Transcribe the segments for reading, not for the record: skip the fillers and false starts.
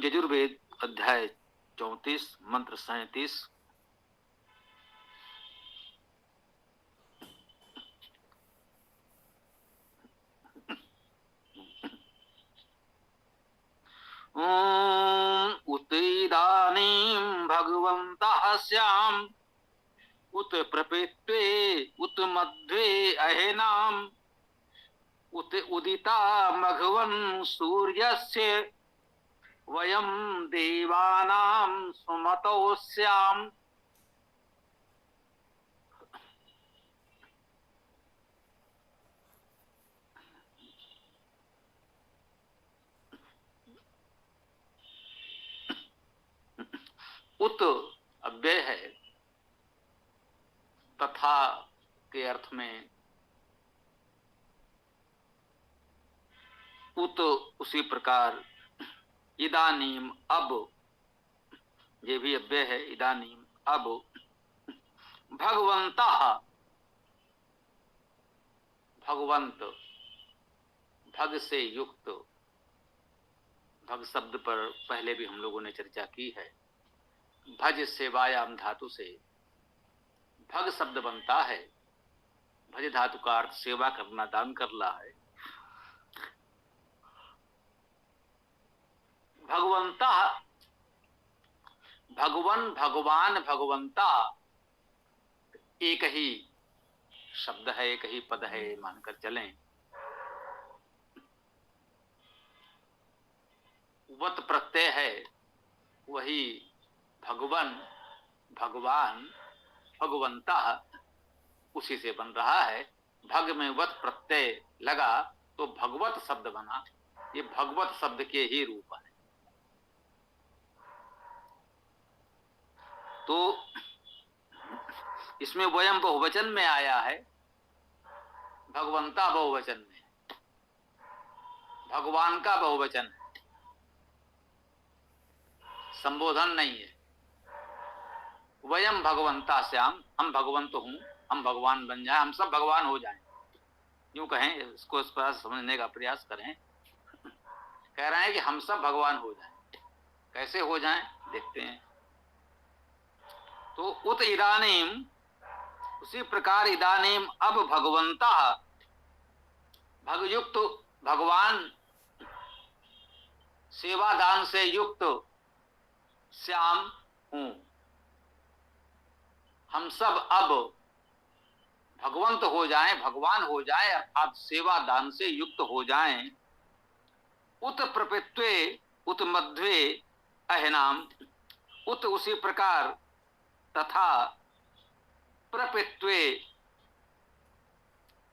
यजुर्वेद अध्याय 34 मंत्र 37। उत इदानीं भगवन्तः स्याम् उत प्रपेत्वे उत मध्ये अहेनाम् उत उदिता मघवन् सूर्यस्य वयं देवानां सुमतौ स्याम्। उत अव्यय है, तथा के अर्थ में उत उसी प्रकार इदानीम अब, ये भी अव्यय है। इदानीम अब भगवन्तः, भगवंत, भग से युक्त। भग शब्द पर पहले भी हम लोगों ने चर्चा की है। भज सेवायाम धातु से भग शब्द बनता है। भज धातु का अर्थ सेवा करना, दान करना है। भगवंता, भगवन, भगवान, भगवंता एक ही शब्द है, एक ही पद है मानकर चलें। वत प्रत्यय है, वही भगवन, भगवान, भगवंता उसी से बन रहा है। भग में वत प्रत्यय लगा तो भगवत शब्द बना। ये भगवत शब्द के ही रूप है। तो इसमें वयम बहुवचन में आया है, भगवंता बहुवचन में, भगवान का बहुवचन है, संबोधन नहीं है। वयम भगवंता श्याम, हम भगवंत हूं, हम भगवान बन जाएं, हम सब भगवान हो जाएं, यूं कहें, इसको इस पर समझने का प्रयास करें। कह रहे हैं कि हम सब भगवान हो जाएं। कैसे हो जाएं देखते हैं। तो उत इदानीम, उसी प्रकार इदानीम अब भगवंता, भगयुक्त, भगवान सेवा दान से युक्त श्याम हूं। हम सब अब भगवंत हो जाएं, भगवान हो जाएं, अर्थात सेवा दान से युक्त हो जाएं। उत प्रपित्वे उत मध्वे अहनाम, उत उसी प्रकार, तथा प्रपित्वे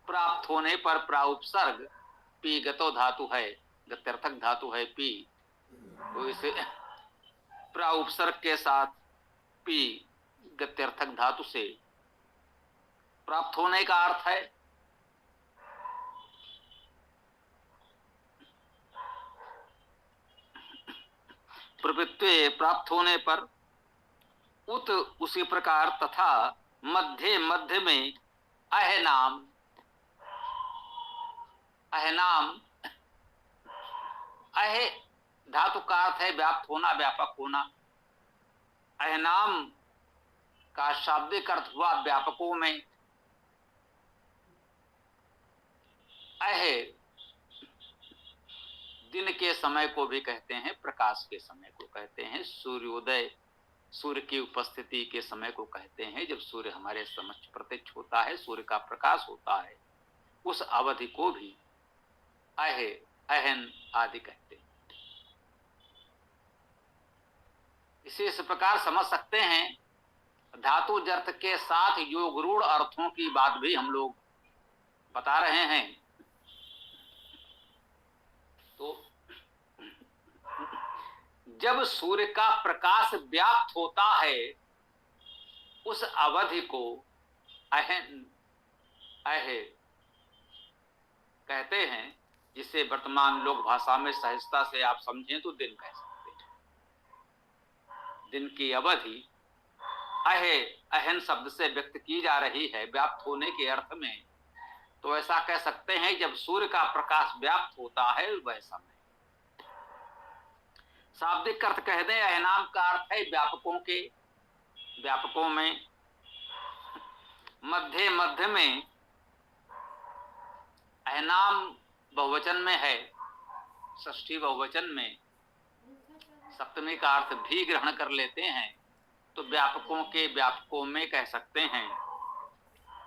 प्राप्त होने पर, प्राउपसर्ग पी गतो धातु है, गत्यर्थक धातु है पी, तो इसे प्राउपसर्ग के साथ पी गत्यर्थक धातु से प्राप्त होने का अर्थ है। प्रवृत्ति प्राप्त होने पर, उत उसी प्रकार, तथा मध्य, मध्य में अहनाम, अहनाम, अह धातु का अर्थ है व्याप्त होना, व्यापक होना। अहनाम का शाब्दिक अर्थ हुआ व्यापकों में। अह दिन के समय को भी कहते हैं, प्रकाश के समय को कहते हैं, सूर्योदय, सूर्य की उपस्थिति के समय को कहते हैं। जब सूर्य हमारे समक्ष प्रत्यक्ष होता है, सूर्य का प्रकाश होता है, उस अवधि को भी अह, अहन आदि कहते हैं। इसे इस प्रकार समझ सकते हैं। धातु जर्थ के साथ योगरूढ़ अर्थों की बात भी हम लोग बता रहे हैं। तो जब सूर्य का प्रकाश व्याप्त होता है, उस अवधि को अहन, अह कहते हैं, जिसे वर्तमान लोक भाषा में सहजता से आप समझें तो दिन कह सकते हैं। दिन की अवधि अह, अहन शब्द से व्यक्त की जा रही है, व्याप्त होने के अर्थ में। तो ऐसा कह सकते हैं, जब सूर्य का प्रकाश व्याप्त होता है वह समय। शाब्दिक अर्थ कह दें, अहनाम का अर्थ है व्यापकों के, व्यापकों में। मध्य, मध्य में, अहनाम बहुवचन में है, षष्ठी बहुवचन में सप्तमी का अर्थ भी ग्रहण कर लेते हैं, तो व्यापकों के, व्यापकों में कह सकते हैं।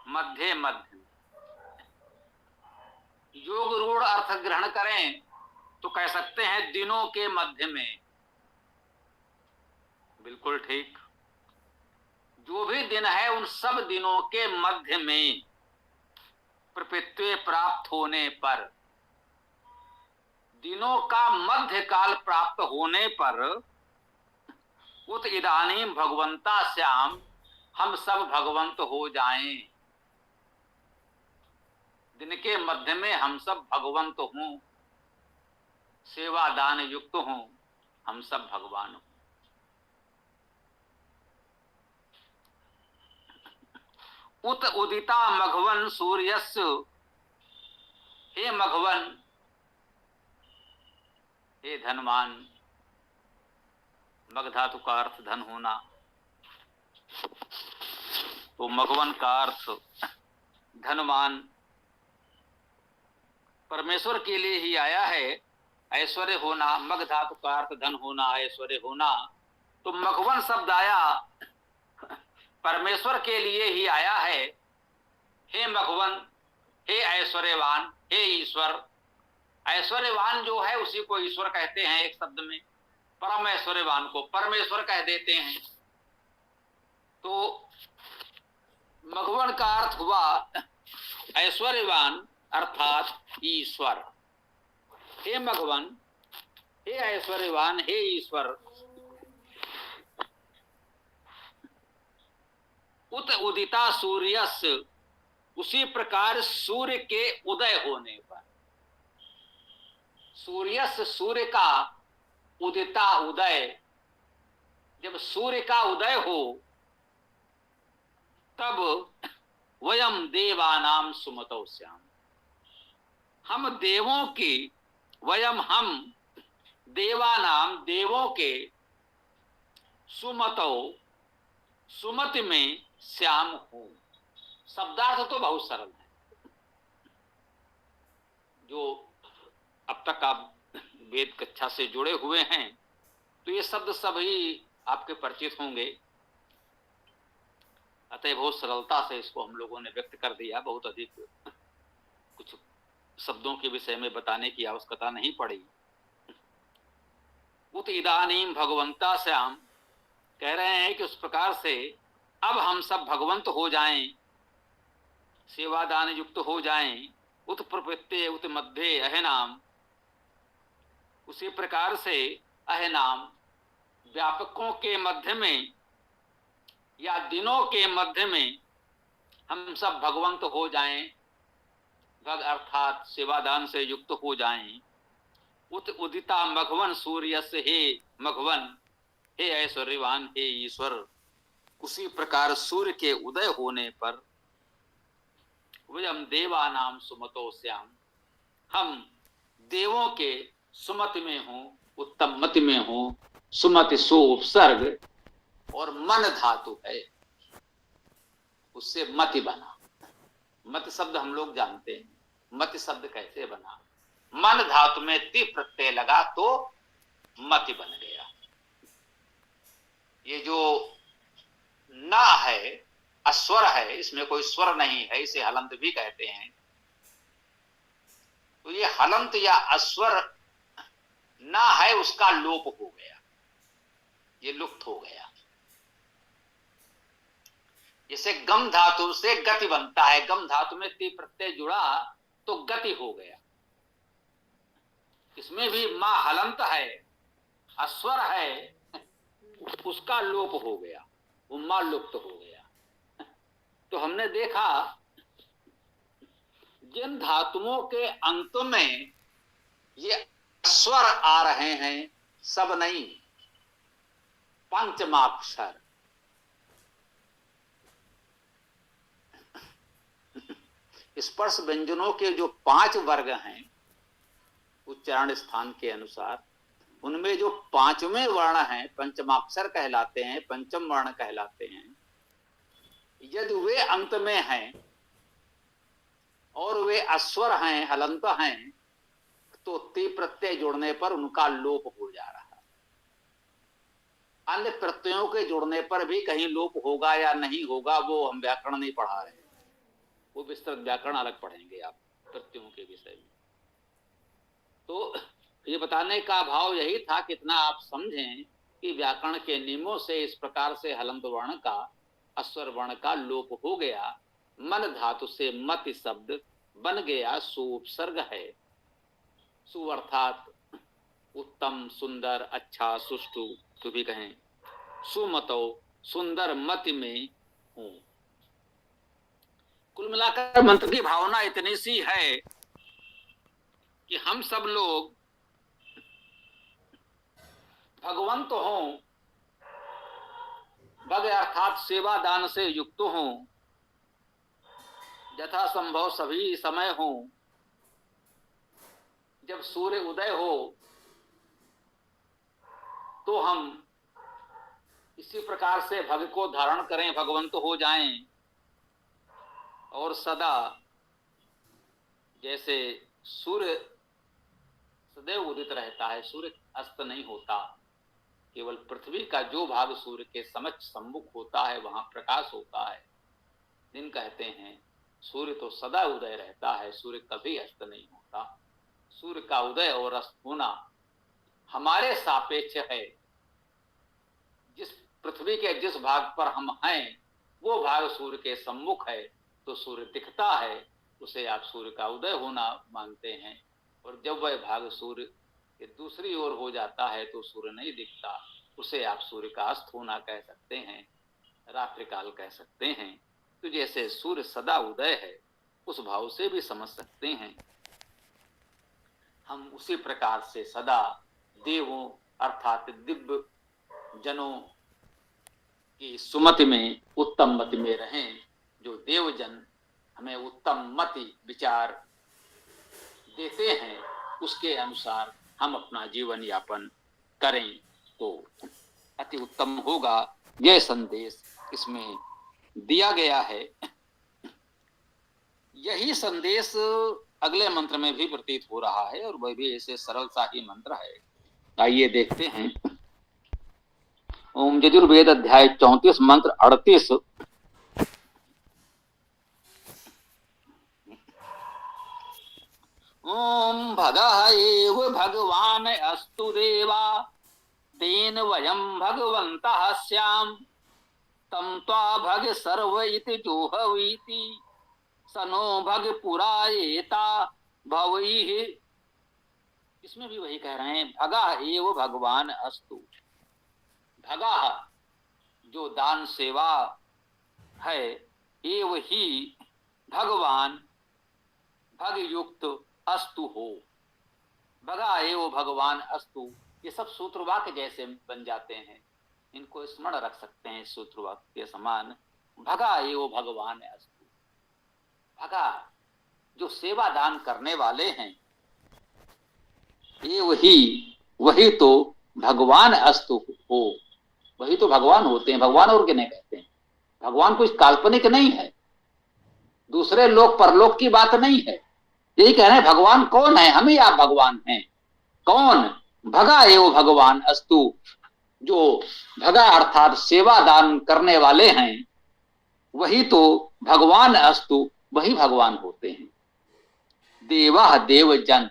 मध्य, मध्य। योग रूढ़ अर्थ ग्रहण करें तो कह सकते हैं दिनों के मध्य में। बिल्कुल ठीक। जो भी दिन है उन सब दिनों के मध्य में प्रपत्ति प्राप्त होने पर, दिनों का मध्य काल प्राप्त होने पर, उत इदानीम भगवंता श्याम, हम सब भगवंत हो जाएं। दिन के मध्य में हम सब भगवंत हों, सेवा दान युक्त हों, हम सब भगवान हों। उत उदिता मघवन सूर्यस्य, हे मघवन, हे धनवान। मग धातु का अर्थ धन होना, तो मघवन का अर्थ धनवान। परमेश्वर के लिए ही आया है ऐश्वर्य होना। मग धातु का अर्थ धन होना, ऐश्वर्य होना। तो मघवन शब्द आया परमेश्वर के लिए ही आया है। हे मघवन, हे ऐश्वर्यवान, हे ईश्वर। ऐश्वर्यवान जो है उसी को ईश्वर कहते हैं। एक शब्द में परम ऐश्वर्यवान को परमेश्वर कह देते हैं। तो मघवन का अर्थ हुआ ऐश्वर्यवान अर्थात ईश्वर। हे मघवन, हे ऐश्वर्यवान, हे ईश्वर। उत उदिता सूर्यस्य, उसी प्रकार सूर्य के उदय होने पर। सूर्यस्य, सूर्य का, उदिता उदय, जब सूर्य का उदय हो तब वयम देवानाम सुमतो श्याम, हम देवों की, वयम हम देवानाम, देवों के, सुमतो, सुमति में श्याम हूं। शब्दार्थ तो बहुत सरल है। जो अब तक आप वेद कक्षा से जुड़े हुए हैं तो ये शब्द सभी आपके परिचित होंगे। अतः बहुत सरलता से इसको हम लोगों ने व्यक्त कर दिया। बहुत अधिक कुछ शब्दों के विषय में बताने की आवश्यकता नहीं पड़ी। उत इदानीम भगवंता श्याम, कह रहे हैं कि उस प्रकार से अब हम सब भगवंत हो जाएं, सेवादान युक्त हो जाएं। उत प्रपत्ते उत मध्य अहनाम, उसी प्रकार से अहनाम, व्यापकों के मध्य में या दिनों के मध्य में हम सब भगवंत हो जाएं, भग अर्थात सेवादान से युक्त हो जाएं। उत उदिता मघवन सूर्यस्य, हे मघवन, हे ऐश्वर्यवान, हे ईश्वर। उसी प्रकार सूर्य के उदय होने पर वयम देवानाम सुमतो श्याम, हम देवों के सुमति में हो, उत्तम मति में हो। सुमति सो उपसर्ग और मन धातु है, उससे मति बना। मति शब्द हम लोग जानते हैं, मति शब्द कैसे बना? मन धातु में ति प्रत्यय लगा तो मति बन गया। ये जो ना है, अस्वर है, इसमें कोई स्वर नहीं है, इसे हलंत भी कहते हैं। तो ये हलंत या अस्वर ना है, उसका लोप हो गया, ये लुप्त हो गया। जैसे गम धातु से गति बनता है, गम धातु में ति प्रत्यय जुड़ा तो गति हो गया। इसमें भी मां हलंत है, अस्वर है, उसका लोप हो गया, वो मां लुप्त हो गया। तो हमने देखा जिन धातुओं के अंत में ये स्वर आ रहे हैं, सब नहीं, पंचमाक्षर। स्पर्श व्यंजनों के जो 5 वर्ग हैं उच्चारण स्थान के अनुसार, उनमें जो पांचवें वर्ण हैं, पंचमाक्षर कहलाते हैं, पंचम वर्ण कहलाते हैं, यदि वे अंत में हैं और वे अस्वर हैं, हलंत हैं, तो ते प्रत्यय जोड़ने पर उनका लोप हो जा रहा है। अन्य प्रत्ययों के जोड़ने पर भी कहीं लोप होगा या नहीं होगा, वो हम व्याकरण नहीं पढ़ा रहे हैं, वो विस्तृत व्याकरण अलग पढ़ेंगे आप प्रत्ययों के विषय में। तो ये बताने का भाव यही था कि इतना आप समझें कि व्याकरण के नियमों से इस प्रकार से हलंत वर्ण का, अस्वर वर्ण का लोप हो गया। मन धातु से मत शब्द बन गया, सुपसर्ग है। सु अर्थात उत्तम, सुंदर, अच्छा, सुष्टु, तो भी कहें। सुमतो, सुंदर मति में हूं। कुल मिलाकर मंत्र की भावना इतनी सी है कि हम सब लोग भगवंत हों, भग अर्थात सेवा दान से युक्त हों, यथा संभव सभी समय हो, जब सूर्य उदय हो तो हम इसी प्रकार से भग को धारण करें, भगवंत हो जाएं, और सदा जैसे सूर्य सदैव उदित रहता है, सूर्य अस्त नहीं होता, केवल पृथ्वी का जो भाग सूर्य के समक्ष सम्मुख होता है वहां प्रकाश होता है, दिन कहते हैं। सूर्य तो सदा उदय रहता है, सूर्य कभी अस्त नहीं होता। सूर्य का उदय और अस्त होना हमारे सापेक्ष है। जिस पृथ्वी के जिस भाग पर हम हैं वो भाग सूर्य के सम्मुख है, तो सूर्य दिखता है, उसे आप सूर्य का उदय होना मानते हैं। और जब वह भाग सूर्य के दूसरी ओर हो जाता है तो सूर्य नहीं दिखता, उसे आप सूर्य का अस्त होना कह सकते हैं, रात्रि काल कह सकते हैं। तो जैसे सूर्य सदा उदय है, उस भाव से भी समझ सकते हैं। हम उसी प्रकार से सदा देवों अर्थात दिव्य जनों की सुमति में, उत्तम मति में रहें। जो देवजन हमें उत्तम मति विचार देते हैं, उसके अनुसार हम अपना जीवन यापन करें तो अति उत्तम होगा। यह संदेश इसमें दिया गया है। यही संदेश अगले मंत्र में भी प्रतीत हो रहा है, और वह भी ऐसे सरल सा ही मंत्र है। आइए देखते हैं। ओम यजुर्वेद अध्याय 34 मंत्र 38। ओम भगः एव भगवान अस्तु देवा, तेन वयं भगवन्तः स्याम, तम त्वा भग सर्व इति जोहवीति, सनो भग पुरायेता भवैः। इसमें भी वही कह रहे हैं, भगः एव भगवान अस्तु। भगः जो दान सेवा है, एव ही भगवान भग युक्त अस्तु हो। भगः एव भगवान अस्तु, ये सब सूत्र वाक्य जैसे बन जाते हैं, इनको स्मरण रख सकते हैं सूत्र वाक्य के समान। भगः एव भगवान अस्तु, भगः जो सेवा दान करने वाले हैं, ये वही तो भगवान अस्तु हो, वही तो भगवान होते हैं। भगवान और किन्हें कहते हैं? भगवान कुछ काल्पनिक नहीं है, दूसरे लोक परलोक की बात नहीं है। यही कह रहे हैं भगवान कौन है? हम ही आप भगवान हैं। कौन? भगः एव भगवान अस्तु, जो भगः अर्थात सेवा दान करने वाले हैं, वही तो भगवान अस्तु, वही भगवान होते हैं। देवा देवजन,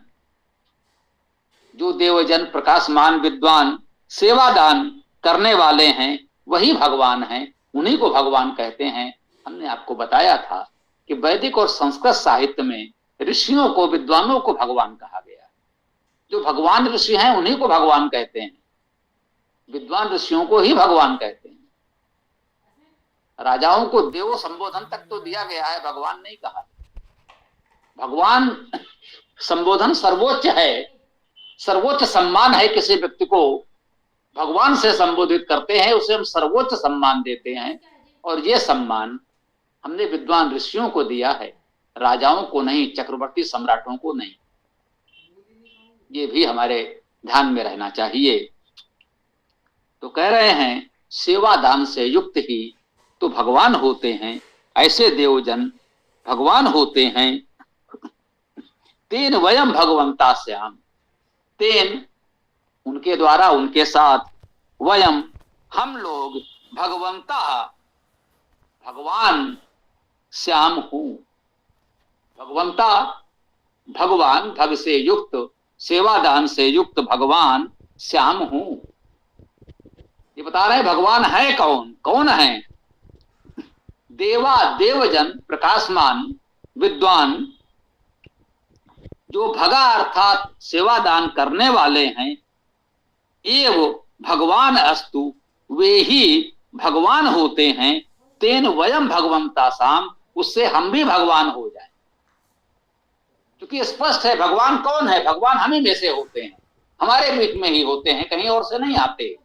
जो देवजन प्रकाशमान विद्वान सेवा दान करने वाले हैं, वही भगवान हैं, उन्हीं को भगवान कहते हैं। हमने आपको बताया था कि वैदिक और संस्कृत साहित्य में ऋषियों को, विद्वानों को भगवान कहा गया। जो भगवान ऋषि हैं उन्हीं को भगवान कहते हैं, विद्वान ऋषियों को ही भगवान कहते हैं। राजाओं को देव संबोधन तक तो दिया गया है, भगवान नहीं कहा। भगवान संबोधन सर्वोच्च है, सर्वोच्च सम्मान है। किसी व्यक्ति को भगवान से संबोधित करते हैं, उसे हम सर्वोच्च सम्मान देते हैं, और यह सम्मान हमने विद्वान ऋषियों को दिया है, राजाओं को नहीं, चक्रवर्ती सम्राटों को नहीं। ये भी हमारे ध्यान में रहना चाहिए। तो कह रहे हैं सेवा दान से युक्त ही तो भगवान होते हैं, ऐसे देवजन भगवान होते हैं। तेन वयम भगवंता श्याम, तेन उनके द्वारा, उनके साथ, वयम हम लोग, भगवंता भगवान, श्याम हूं भगवंता भगवान, भग से युक्त, सेवादान से युक्त भगवान श्याम हूं। ये बता रहे हैं भगवान है कौन, कौन है? देवा देवजन प्रकाशमान विद्वान, जो भगा अर्थात सेवादान करने वाले हैं, एव भगवान अस्तु, वे ही भगवान होते हैं। तेन वयम भगवंता साम, उससे हम भी भगवान हो जाएं। क्योंकि स्पष्ट है भगवान कौन है, भगवान हम ही में से होते हैं, हमारे बीच में ही होते हैं, कहीं और से नहीं आते।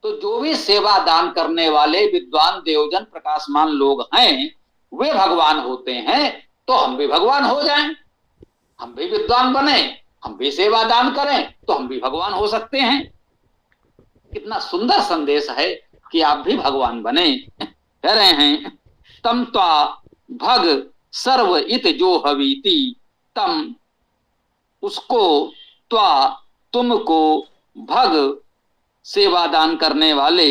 तो जो भी सेवा दान करने वाले विद्वान देवजन प्रकाशमान लोग हैं, वे भगवान होते हैं। तो हम भी भगवान हो जाएं, हम भी विद्वान बने, हम भी सेवा दान करें, तो हम भी भगवान हो सकते हैं। कितना सुंदर संदेश है कि आप भी भगवान बने। कह रहे हैं तम त्वा भग सर्व इत जो हवीति, तम उसको, त्वा तुमको, भग सेवा दान करने वाले,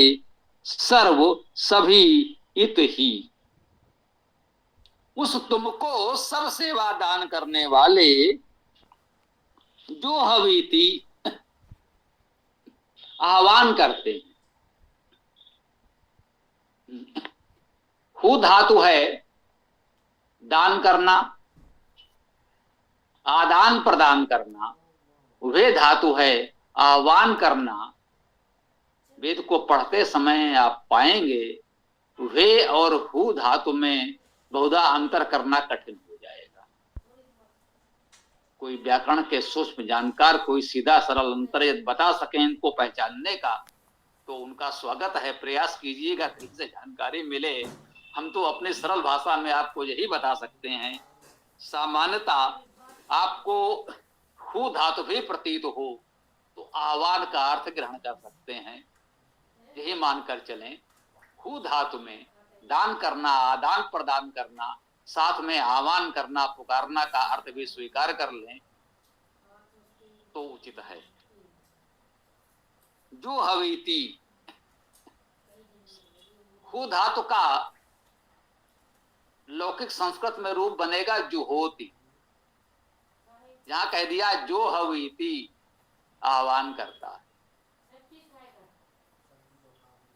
सर्व सभी, इत ही उस तुमको, सब सेवा दान करने वाले, जो हवीति आह्वान करते हैं। हु धातु है दान करना, आदान प्रदान करना, वे धातु है आह्वान करना। वेद को पढ़ते समय आप पाएंगे वे और हु धातु में बहुधा अंतर करना कठिन हो जाएगा। कोई व्याकरण के सूक्ष्म जानकार कोई सीधा सरल अंतर यदि बता सके इनको पहचानने का, तो उनका स्वागत है, प्रयास कीजिएगा कि इससे जानकारी मिले। हम तो अपनी सरल भाषा में आपको यही बता सकते हैं। सामान्यता आपको हु धातु भी प्रतीत हो तो आह्वान का अर्थ ग्रहण कर सकते हैं, यही मानकर चलें। हु धातु में दान करना, आदान प्रदान करना, साथ में आह्वान करना, पुकारना का अर्थ भी स्वीकार कर लें तो उचित है। जो हवीति, हु धातु का लौकिक संस्कृत में रूप बनेगा जुहोति। यहां कह दिया जो हवीति आह्वान करता है,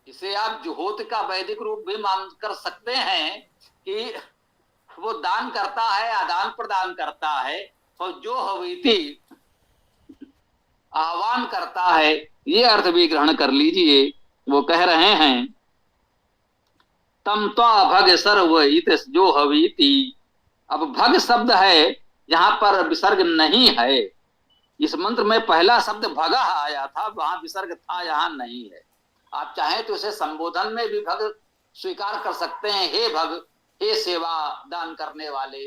इसे आप जुहोत का वैदिक रूप भी मान कर सकते हैं कि वो दान करता है, आदान प्रदान करता है, और जो हवीति आह्वान करता है, ये अर्थ भी ग्रहण कर लीजिए। वो कह रहे हैं तम त्वा भग सर्व इत जो हवीति। अब भग शब्द है, यहां पर विसर्ग नहीं है। इस मंत्र में पहला शब्द भगा आया था, वहां विसर्ग था, यहां नहीं है। आप चाहें तो इसे संबोधन में भी भग स्वीकार कर सकते हैं। हे भग, हे सेवा दान करने वाले,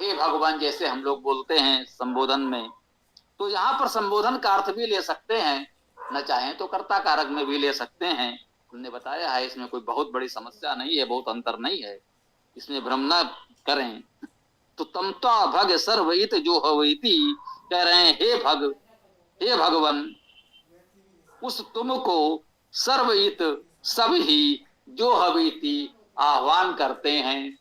हे भगवान, जैसे हम लोग बोलते हैं संबोधन में। तो यहाँ पर संबोधन का अर्थ भी ले सकते हैं, न चाहें तो कर्ता कारक में भी ले सकते हैं। हमने बताया है इसमें कोई बहुत बड़ी समस्या नहीं है, बहुत अंतर नहीं है, इसमें भ्रम न करें। तो तम त्वा भग सर्वहित जो हवीति, कह रहे हैं हे भग, हे भगवान, उस तुमको सर्वहित सब ही जो हवीति आह्वान करते हैं,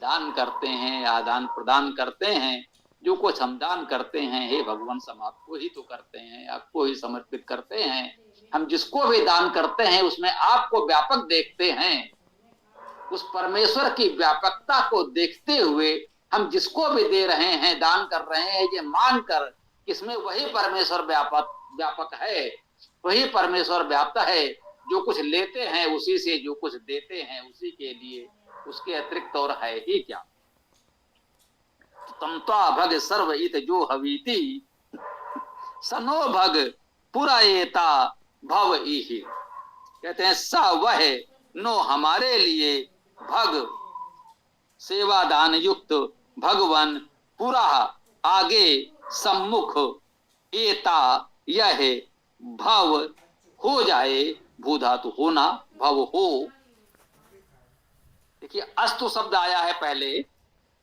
दान करते हैं, आदान प्रदान करते हैं, जो कुछ हम दान करते हैं, हे भगवान सब आपको ही तो करते हैं, आपको ही समर्पित करते हैं। हम जिसको भी दान करते हैं उसमें आपको व्यापक देखते हैं। उस परमेश्वर की व्यापकता को देखते हुए हम जिसको भी दे रहे हैं, दान कर रहे हैं, ये मानकर इसमें वही परमेश्वर व्यापक है, वही परमेश्वर व्याप्त है। जो कुछ लेते हैं उसी से, जो कुछ देते हैं उसी के लिए, उसके अतिरिक्त और है ही क्या। तम त्वा भग सर्वहित जो हवीति, सनो भग पुराएता भव इहि। कहते हैं सा वह नो हमारे लिए, भग सेवा दान युक्त भगवान, पुरा आगे, सम्मुख, एता यह भव हो जाए, भू धातु होना, भव हो। देखिए अस्तु शब्द आया है पहले,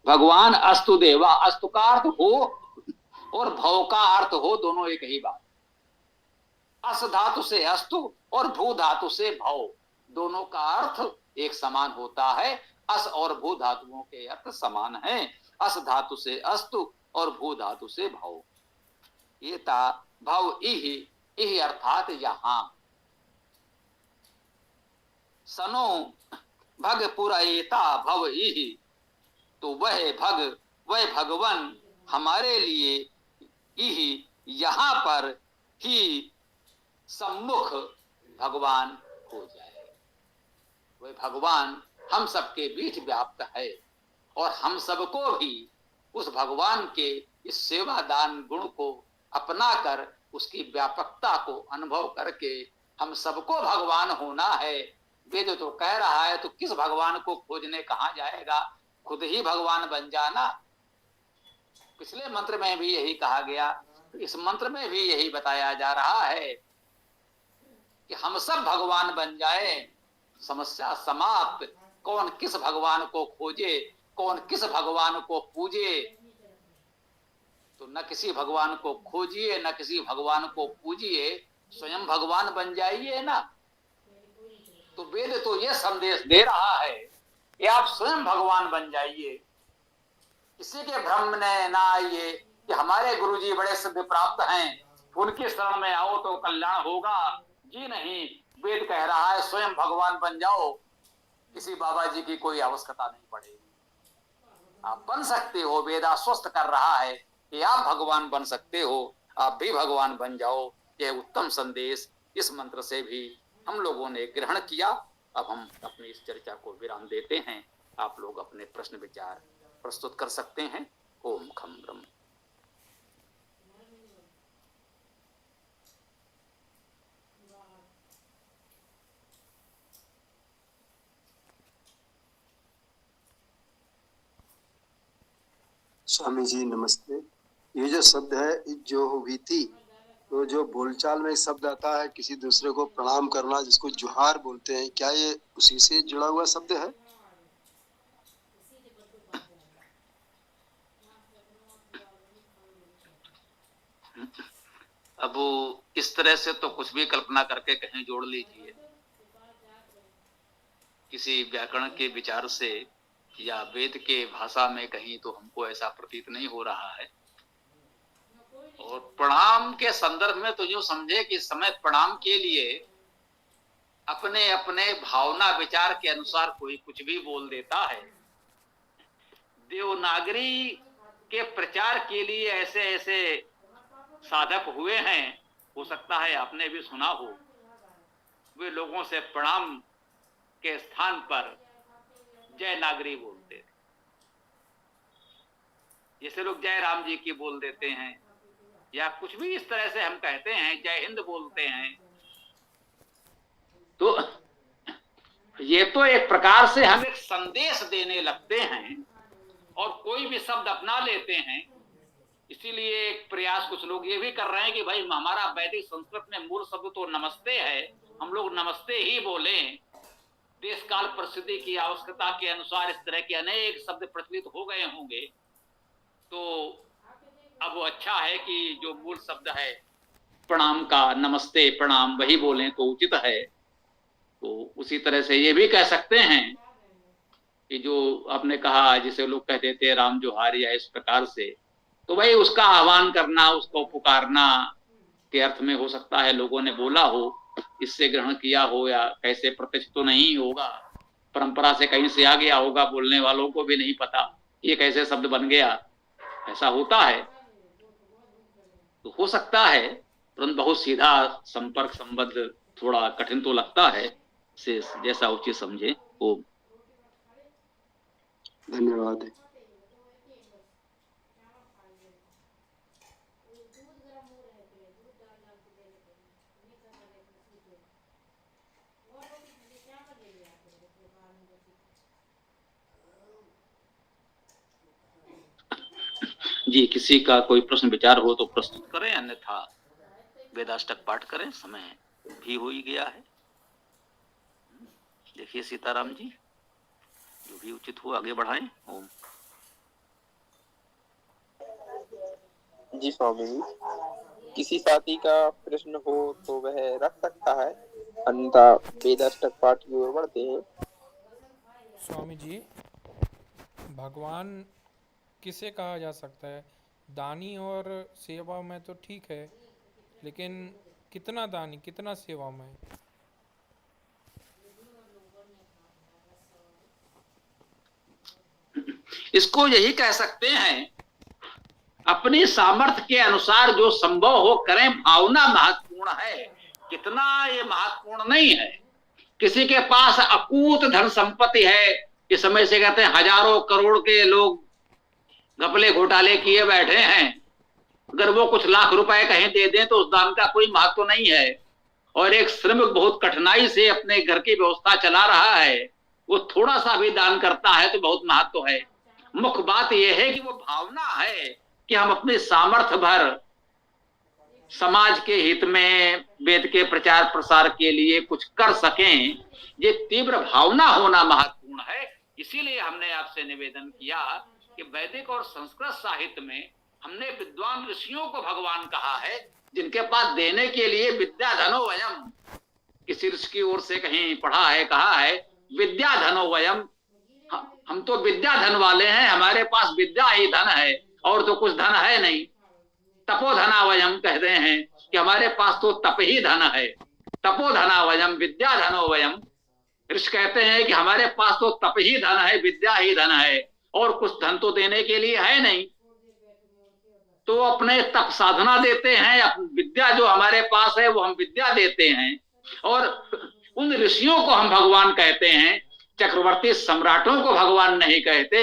भगवान अस्तु देवा, अस्तु का अर्थ हो और भव का अर्थ हो, दोनों एक ही बात। अस धातु से अस्तु और भू धातु से भव, दोनों का अर्थ एक समान होता है। अस और भू धातुओं के अर्थ समान हैं। अस धातु से अस्तु और भू धातु से भव। ये था भव इह अर्थात यहां। सनो भग पुरएता भव इह, तो वह भगवान हमारे लिए इह यहां पर ही सम्मुख भगवान हो जाए। वह भगवान हम सबके बीच व्याप्त है और हम सबको भी उस भगवान के इस सेवा दान गुण को अपना कर उसकी व्यापकता को अनुभव करके हम सबको भगवान होना है। वेद तो कह रहा है, तो किस भगवान को खोजने कहां जाएगा, खुद ही भगवान बन जाना। पिछले मंत्र में भी यही कहा गया, इस मंत्र में भी यही बताया जा रहा है कि हम सब भगवान बन जाए, समस्या समाप्त। कौन किस भगवान को खोजे, कौन किस भगवान को पूजे, तो न किसी भगवान को खोजिए न किसी भगवान को पूजिए, स्वयं भगवान बन जाइए ना। तो वेद तो यह संदेश दे रहा है कि आप स्वयं भगवान बन जाइए, किसी के भ्रम में ना आइए कि हमारे गुरुजी बड़े सिद्ध प्राप्त हैं, उनके शरण में आओ तो कल्याण होगा। जी नहीं, वेद कह रहा है स्वयं भगवान बन जाओ, किसी बाबा जी की कोई आवश्यकता नहीं पड़ेगी। आप बन सकते हो, वेद आश्वस्त कर रहा है कि आप भगवान बन सकते हो, आप भी भगवान बन जाओ। यह उत्तम संदेश इस मंत्र से भी हम लोगों ने ग्रहण किया। अब हम अपनी इस चर्चा को विराम देते हैं। आप लोग अपने प्रश्न विचार प्रस्तुत कर सकते हैं। ओम खम ब्रह्म। स्वामी जी नमस्ते। ये जो शब्द है इज्जोहवीति, तो जो बोलचाल में एक शब्द आता है किसी दूसरे को प्रणाम करना, जिसको जुहार बोलते हैं, क्या ये उसी से जुड़ा हुआ शब्द है? अब इस तरह से तो कुछ भी कल्पना करके कहीं जोड़ लीजिए, किसी व्याकरण के विचार से या वेद के भाषा में कहीं तो हमको ऐसा प्रतीत नहीं हो रहा है। और प्रणाम के संदर्भ में तो यूं समझे कि समय प्रणाम के लिए अपने अपने भावना विचार के अनुसार कोई कुछ भी बोल देता है। देवनागरी के प्रचार के लिए ऐसे ऐसे साधक हुए हैं, हो सकता है आपने भी सुना हो। वे लोगों से प्रणाम के स्थान पर जय नागरी बोलते थे। जैसे लोग जय राम जी की बोल देते हैं, या कुछ भी इस तरह से हम कहते हैं, जय हिंद बोलते हैं। तो ये तो एक प्रकार से हम एक संदेश देने लगते हैं और कोई भी शब्द अपना लेते हैं। इसीलिए एक प्रयास कुछ लोग ये भी कर रहे हैं कि भाई हमारा वैदिक संस्कृत में मूल शब्द तो नमस्ते है, हम लोग नमस्ते ही बोलें। देश काल परिस्थिति की आवश्यकता के अनुसार इस तरह के अनेक शब्द प्रचलित हो गए होंगे, तो अब वो अच्छा है कि जो मूल शब्द है प्रणाम का, नमस्ते प्रणाम, वही बोलें तो उचित है। तो उसी तरह से ये भी कह सकते हैं कि जो आपने कहा, जिसे लोग कहते थे राम जोहार या इस प्रकार से, तो भाई उसका आह्वान करना, उसको पुकारना के अर्थ में हो सकता है लोगों ने बोला हो, इससे ग्रहण किया हो, या कैसे प्रत्यक्ष तो नहीं होगा, परंपरा से कहीं से आ गया होगा, बोलने वालों को भी नहीं पता ये कैसे शब्द बन गया, ऐसा होता है। तो हो सकता है, परंतु बहुत सीधा संपर्क संबंध थोड़ा कठिन तो लगता है, से जैसा उचित समझे। ओम। धन्यवाद। जी, किसी का कोई प्रश्न विचार हो तो प्रस्तुत करें, अन्यथा वेदाष्टक पाठ करें। समय भी हो ही गया है। देखिए सीताराम जी, जो भी उचित हो आगे बढ़ाएं। ओम। जी स्वामी जी, किसी साथी का प्रश्न हो तो वह रख सकता है, अन्यथा वेदाष्टक पाठ की ओर बढ़ते हैं। स्वामी जी, भगवान किसे कहा जा सकता है? दानी और सेवा में तो ठीक है, लेकिन कितना दानी कितना सेवा में? इसको यही कह सकते हैं, अपनी सामर्थ्य के अनुसार जो संभव हो करें। भावना महत्वपूर्ण है, कितना ये महत्वपूर्ण नहीं है। किसी के पास अकूत धन संपत्ति है, इस समय से कहते हैं हजारों करोड़ के लोग घपले घोटाले किए बैठे हैं, अगर वो कुछ लाख रुपए कहीं दे दें तो उस दान का कोई महत्व नहीं है। और एक श्रमिक बहुत कठिनाई से अपने घर की व्यवस्था चला रहा है, वो थोड़ा सा भी दान करता है तो बहुत महत्व है। मुख्य बात यह है कि वो भावना है कि हम अपने सामर्थ्य भर समाज के हित में, वेद के प्रचार प्रसार के लिए कुछ कर सकें। ये तीव्र भावना होना महत्वपूर्ण है। इसीलिए हमने आपसे निवेदन किया कि वैदिक और संस्कृत साहित्य में हमने विद्वान ऋषियों को भगवान कहा है, जिनके पास देने के लिए विद्या धनो वयम, किसी ऋषि की ओर से कहीं पढ़ा है, कहा है विद्या धनो वयम, हम तो विद्या धन वाले हैं, हमारे पास विद्या ही धन है और तो कुछ धन है नहीं। तपोधनावयम कहते हैं कि हमारे पास तो तप ही धन है। तपोधनावयम विद्या धनोवयम, ऋषि कहते हैं कि हमारे पास तो तप ही धन है, विद्या ही धन है और कुछ धन तो देने के लिए है नहीं। तो अपने तप साधना देते हैं, विद्या जो हमारे पास है वो हम विद्या देते हैं। और उन ऋषियों को हम भगवान कहते हैं, चक्रवर्ती सम्राटों को भगवान नहीं कहते।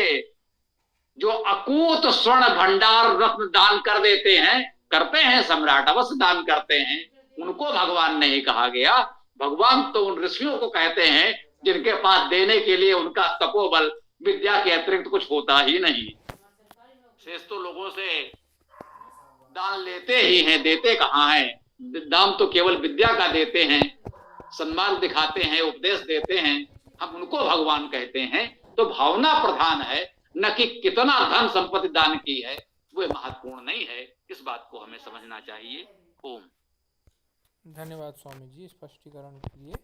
जो अकूत स्वर्ण भंडार रत्न दान कर देते हैं, करते हैं सम्राट, अवश्य दान करते हैं, उनको भगवान नहीं कहा गया। भगवान तो उन ऋषियों को कहते हैं जिनके पास देने के लिए उनका तपोबल विद्या के अतिरिक्त कुछ होता ही नहीं। शेष तो लोगों से दान लेते ही हैं, देते कहाँ हैं। दान तो केवल विद्या का देते हैं, सम्मान दिखाते हैं, उपदेश देते हैं, हम उनको भगवान कहते हैं। तो भावना प्रधान है, न कि कितना धन संपत्ति दान की है, वो महत्वपूर्ण नहीं है। इस बात को हमें समझना चाहिए। ओम। धन्यवाद स्वामी जी स्पष्टीकरण के लिए।